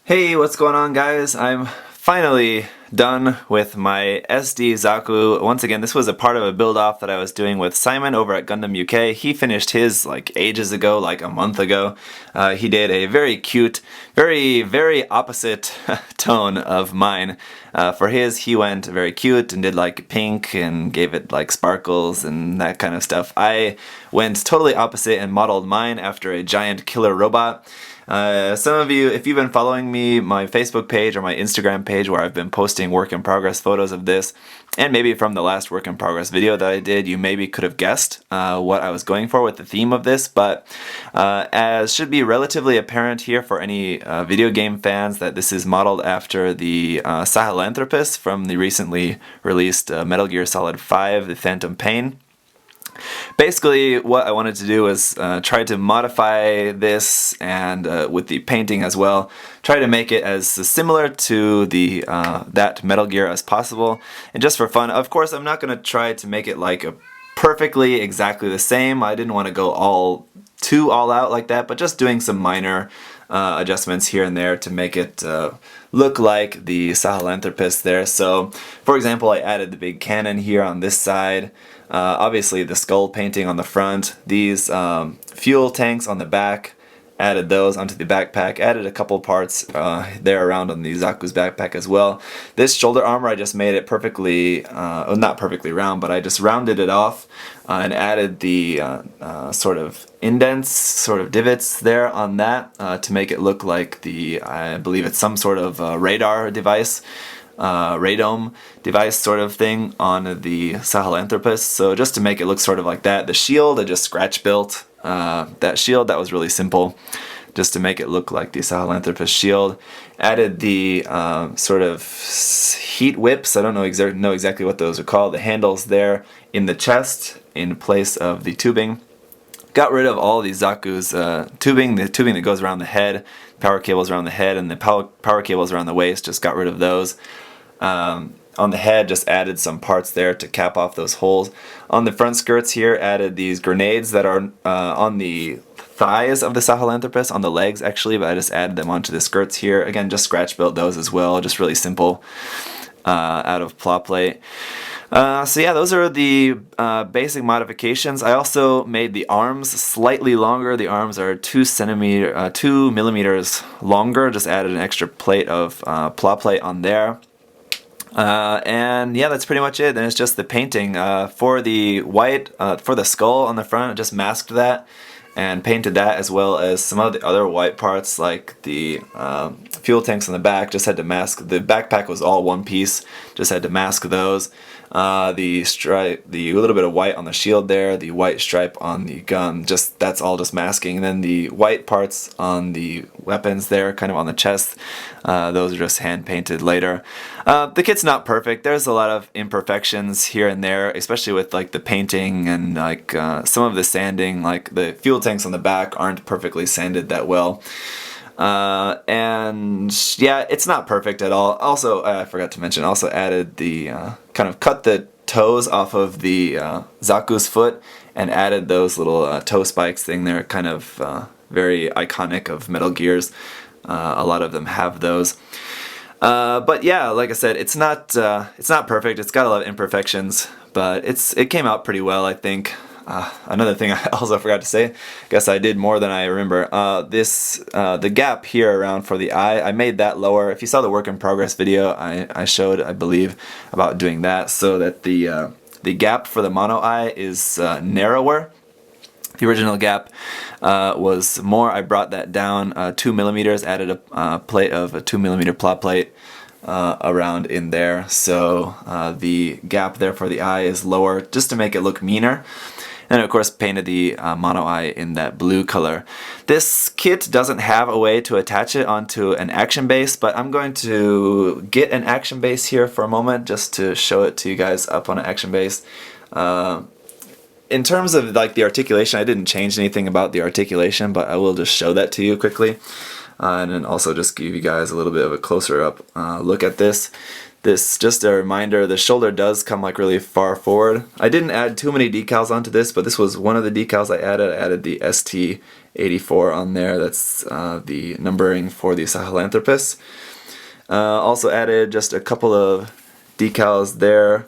Hey, what's going on, guys? I'm finally done with my SD Zaku. Once again, this was a part of a build-off that I was doing with Simon over at Gundam UK. He finished his like ages ago, like a month ago. He did a very cute, very opposite tone of mine. For his, he went very cute and did like pink and gave it like sparkles and that kind of stuff. I went totally opposite and modeled mine after a giant killer robot. Some of you, if you've been following me, my Facebook page or my Instagram page where I've been posting work in progress photos of this, and maybe from the last work in progress video that I did, you maybe could have guessed what I was going for with the theme of this, but as should be relatively apparent here for any video game fans, that this is modeled after the Sahelanthropus from the recently released Metal Gear Solid 5, The Phantom Pain. Basically, what I wanted to do was try to modify this, and with the painting as well, try to make it as similar to the that Metal Gear as possible. And just for fun, of course, I'm not going to try to make it like perfectly exactly the same. I didn't want to go all out like that, but just doing some minor adjustments here and there to make it look like the Sahelanthropus there. So, for example, I added the big cannon here on this side. Obviously the skull painting on the front, these fuel tanks on the back, added those onto the backpack, added a couple parts there around on the Zaku's backpack as well. This shoulder armor, I just made it perfectly, well, not perfectly round, but I just rounded it off and added the sort of indents, sort of divots there on that to make it look like I believe it's some sort of radar device. Radome device sort of thing on the Sahelanthropus. So just to make it look sort of like that. The shield I just scratch built. That shield, that was really simple, just to make it look like the Sahelanthropus shield. Added the sort of heat whips, I don't know exactly what those are called, the handles there in the chest in place of the tubing. Got rid of all the Zaku's tubing, the tubing that goes around the head, power cables around the head, and the power cables around the waist, just got rid of those. On the head, just added some parts there to cap off those holes. On the front skirts here, added these grenades that are on the thighs of the Sahelanthropus, on the legs actually, but I just added them onto the skirts here. Again, just scratch built those as well, just really simple out of plot plate. So yeah, those are the basic modifications. I also made the arms slightly longer. The arms are 2 millimeters longer. Just added an extra plate of plot plate on there. And yeah, that's pretty much it. Then it's just the painting. For the white, for the skull on the front, I just masked that and painted that, as well as some of the other white parts like the fuel tanks on the back. Just had to mask. The backpack was all one piece, just had to mask those. The stripe, the little bit of white on the shield there, the white stripe on the gun, just that's all just masking. And then the white parts on the weapons there, kind of on the chest, those are just hand painted later. The kit's not perfect. There's a lot of imperfections here and there, especially with like the painting and like some of the sanding. Like the fuel tanks on the back aren't perfectly sanded that well. And yeah, it's not perfect at all. Also, I forgot to mention, also added the kind of cut the toes off of the Zaku's foot and added those little toe spikes thing there, kind of very iconic of Metal Gears. A lot of them have those. But yeah, like I said, it's not perfect. It's got a lot of imperfections, but it came out pretty well, I think. Another thing I also forgot to say, I guess I did more than I remember, the gap here around for the eye, I made that lower. If you saw the work in progress video, I showed, I believe, about doing that so that the gap for the mono eye is narrower. The original gap was more. I brought that down 2 millimeters, added a plate of a 2 millimeter plot plate around in there, so the gap there for the eye is lower, just to make it look meaner. And of course painted the mono eye in that blue color. This kit doesn't have a way to attach it onto an action base, but I'm going to get an action base here for a moment just to show it to you guys up on an action base. In terms of like the articulation, I didn't change anything about the articulation, but I will just show that to you quickly. And then also just give you guys a little bit of a closer up look at this. This, just a reminder, the shoulder does come like really far forward. I didn't add too many decals onto this, but this was one of the decals I added. I added the ST-84 on there. That's the numbering for the Sahelanthropus. Also added just a couple of decals there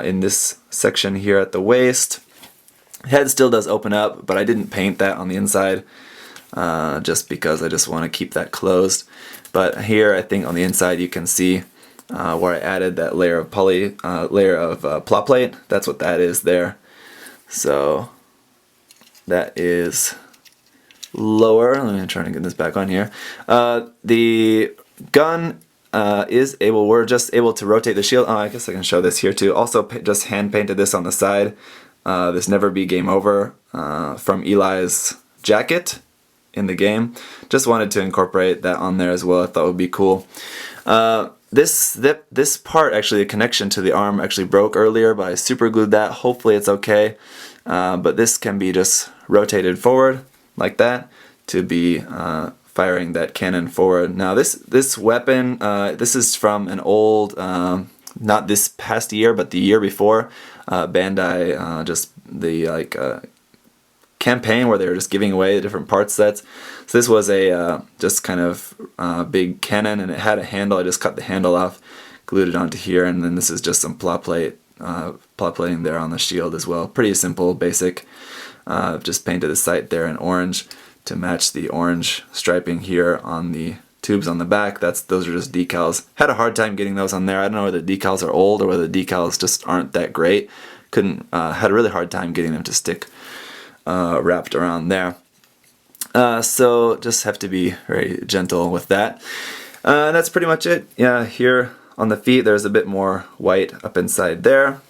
in this section here at the waist. Head still does open up, but I didn't paint that on the inside just because I just want to keep that closed. But here, I think on the inside you can see where I added that layer of plot plate. That's what that is there. So that is lower. Let me try to get this back on here. The gun we're just able to rotate the shield. Oh, I guess I can show this here too. Also just hand painted this on the side. This Never Be Game Over from Eli's jacket in the game. Just wanted to incorporate that on there as well. I thought it would be cool. This part, actually, the connection to the arm actually broke earlier, but I super glued that. Hopefully it's okay. But this can be just rotated forward like that to be firing that cannon forward. Now this weapon, this is from an old, not this past year, but the year before, Bandai, just the campaign where they were just giving away the different part sets. So this was a just kind of big cannon, and it had a handle. I just cut the handle off, glued it onto here, and then this is just some plot plating there on the shield as well. Pretty simple, basic. Just painted the sight there in orange to match the orange striping here on the tubes on the back. Those are just decals. Had a hard time getting those on there. I don't know whether the decals are old or whether the decals just aren't that great. Had a really hard time getting them to stick wrapped around there. So just have to be very gentle with that. That's pretty much it. Yeah, here on the feet there's a bit more white up inside there.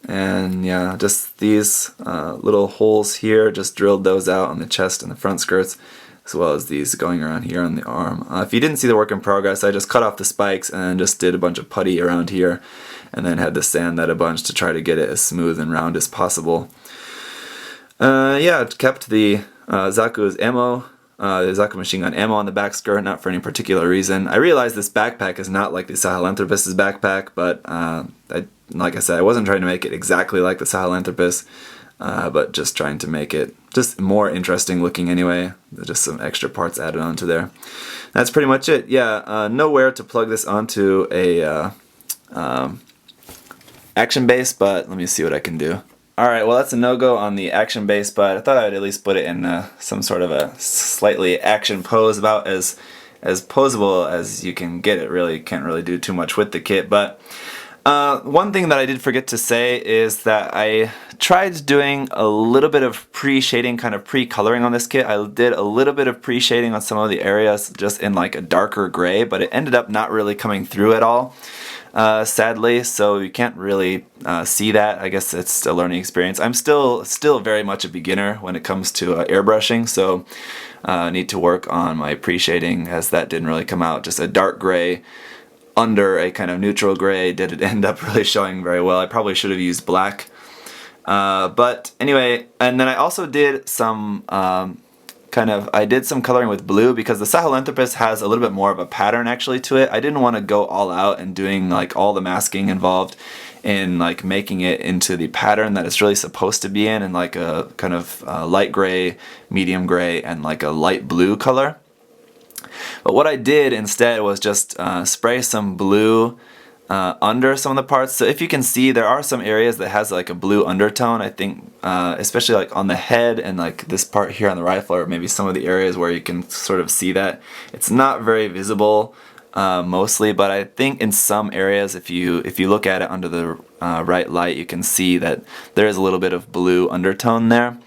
And yeah, just these little holes here, just drilled those out on the chest and the front skirts, as well as these going around here on the arm. If you didn't see the work in progress, I just cut off the spikes and just did a bunch of putty around here, and then had to sand that a bunch to try to get it as smooth and round as possible. Yeah, it kept the Zaku's ammo, the Zaku machine gun ammo on the back skirt, not for any particular reason. I realized this backpack is not like the Sahelanthropus' backpack, but like I said, I wasn't trying to make it exactly like the Sahelanthropus, but just trying to make it just more interesting looking anyway. Just some extra parts added onto there. That's pretty much it. Yeah, nowhere to plug this onto a action base, but let me see what I can do. Alright, well that's a no-go on the action base, but I thought I would at least put it in some sort of a slightly action pose, about as posable as you can get it. Really can't really do too much with the kit, but one thing that I did forget to say is that I tried doing a little bit of pre-shading, kind of pre-coloring on this kit. I did a little bit of pre-shading on some of the areas just in like a darker gray, but it ended up not really coming through at all. Sadly, so you can't really see that. I guess it's a learning experience. I'm still very much a beginner when it comes to airbrushing, so I need to work on my pre-shading, as that didn't really come out. Just a dark gray under a kind of neutral gray didn't end up really showing very well. I probably should have used black. But anyway, and then I also did some I did some coloring with blue, because the Sahelanthropus has a little bit more of a pattern actually to it. I didn't want to go all out and doing like all the masking involved in like making it into the pattern that it's really supposed to be in like a kind of light gray, medium gray, and like a light blue color. But what I did instead was just spray some blue under some of the parts. So if you can see, there are some areas that has like a blue undertone. I think especially like on the head and like this part here on the rifle, or maybe some of the areas where you can sort of see that. It's not very visible mostly, but I think in some areas, if you look at it under the right light, you can see that there is a little bit of blue undertone there.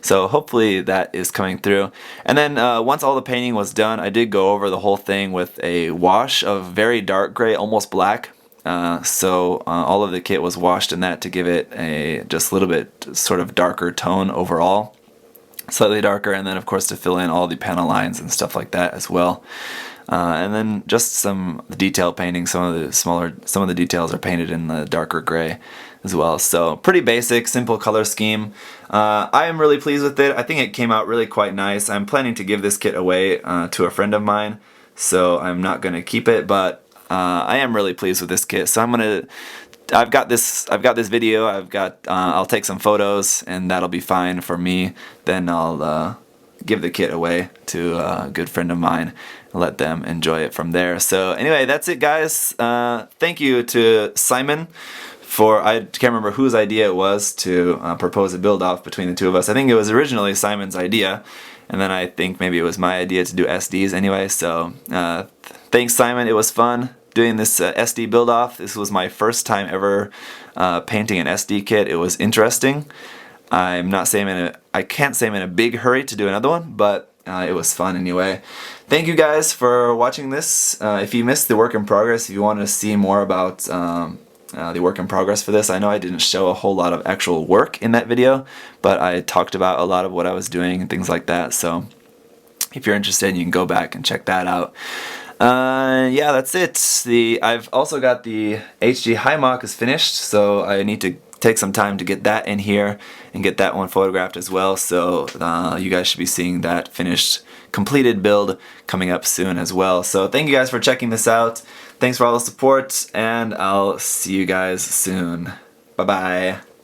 So hopefully that is coming through. And then once all the painting was done, I did go over the whole thing with a wash of very dark gray, almost black. So all of the kit was washed in that to give it a just a little bit sort of darker tone overall, slightly darker, and then of course to fill in all the panel lines and stuff like that as well. And then just some detail painting. Some of the details are painted in the darker gray as well. So pretty basic, simple color scheme. I am really pleased with it. I think it came out really quite nice. I'm planning to give this kit away to a friend of mine, so I'm not going to keep it, but I am really pleased with this kit. So I've got this video. I'll take some photos, and that'll be fine for me. Then I'll give the kit away to a good friend of mine and let them enjoy it from there. So anyway, that's it, guys. Thank you to Simon for, I can't remember whose idea it was to propose a build-off between the two of us. I think it was originally Simon's idea, and then I think maybe it was my idea to do SDs anyway. So thanks, Simon. It was fun doing this SD build-off. This was my first time ever painting an SD kit. It was interesting. I'm not saying I can't say I'm in a big hurry to do another one, but it was fun anyway. Thank you guys for watching this. If you missed the work in progress, if you want to see more about the work in progress for this, I know I didn't show a whole lot of actual work in that video, but I talked about a lot of what I was doing and things like that. So if you're interested, you can go back and check that out. Yeah, that's it. I've also got the HG high mock is finished, so I need to take some time to get that in here and get that one photographed as well. So you guys should be seeing that finished, completed build coming up soon as well. So thank you guys for checking this out. Thanks for all the support, and I'll see you guys soon. Bye bye.